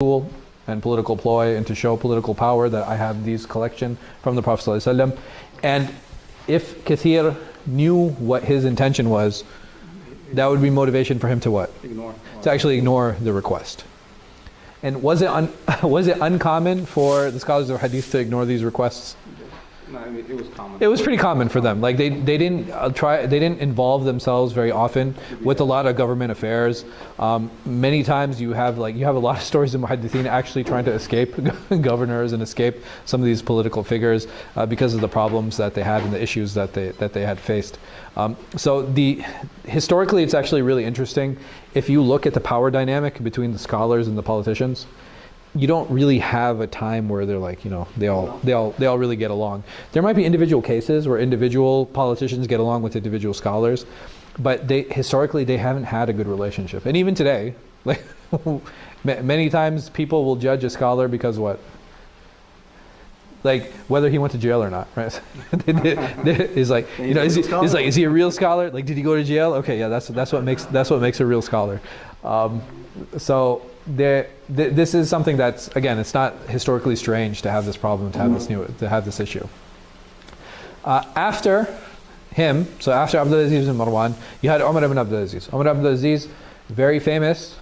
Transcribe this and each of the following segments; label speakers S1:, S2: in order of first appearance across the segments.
S1: tool and political ploy and to show political power that I have these collection from the Prophet ﷺ. And if Kathir knew what his intention was, that would be motivation for him to what?
S2: Ignore.
S1: To actually ignore the request. And was it uncommon for the scholars of Hadith to ignore these requests?
S2: No, I mean, it was common.
S1: It was pretty common for them. Like they didn't involve themselves very often with a lot of government affairs. Many times you have a lot of stories of muhaddithin actually trying to escape governors and escape some of these political figures because of the problems that they had and the issues that they had faced. So historically, it's actually really interesting. If you look at the power dynamic between the scholars and the politicians, you don't really have a time where they're like, they all really get along. There might be individual cases where individual politicians get along with individual scholars, but historically they haven't had a good relationship. And even today, like many times people will judge a scholar because what? Like whether he went to jail or not, right? Is like, is he a real scholar? Like, did he go to jail? Okay, yeah, that's what makes a real scholar. So this is something that's, again, it's not historically strange to have this problem, to have this issue. After him, so after Abdul Aziz and Marwan, you had Umar ibn Abdul Aziz. Umar ibn Abdul Aziz, very famous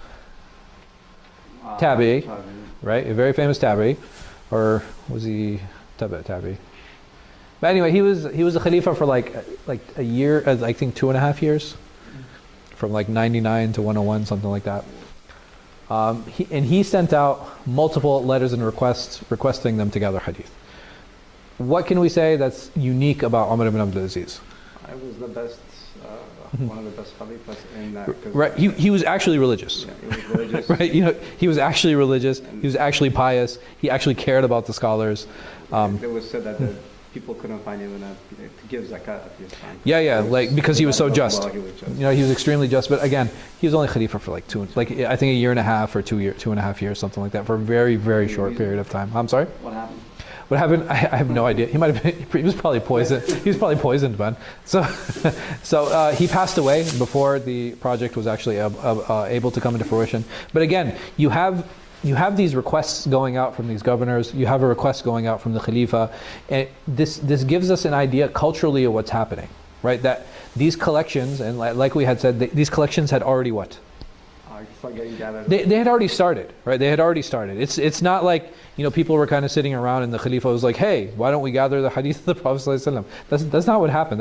S1: tabi'i, right? A very famous tabi'i, or was he tabi'i? But anyway, he was a Khalifa for like a year, I think 2.5 years, from like 99 to 101, something like that. He sent out multiple letters and requests requesting them to gather hadith. What can we say that's unique about Umar ibn Abdul Aziz?
S2: I was the best, one of the best Khalifas in that.
S1: Right, he was actually religious.
S2: Yeah, he was religious.
S1: Right, he was actually religious. He was actually pious. He actually cared about the scholars.
S2: It was said that people couldn't find him enough to give zakat at his time.
S1: Yeah, like because he was so just.
S2: He was just.
S1: He was extremely just. But again, he was only Khalifa for I think a year and a half or 2.5 years, something like that, for a very, very short period of time. I'm sorry?
S2: What happened?
S1: What happened? I have no idea. He might have been. He was probably poisoned. He was probably poisoned, man. So he passed away before the project was actually able to come into fruition. But again, you have these requests going out from these governors. You have a request going out from the Khalifa, and this gives us an idea culturally of what's happening, right? That these collections, and like we had said, these collections had already what? They had already started, right? They had already started. It's not like people were kind of sitting around and the Khalifa was like, hey, why don't we gather the hadith of the Prophet ﷺ? That's not what happened.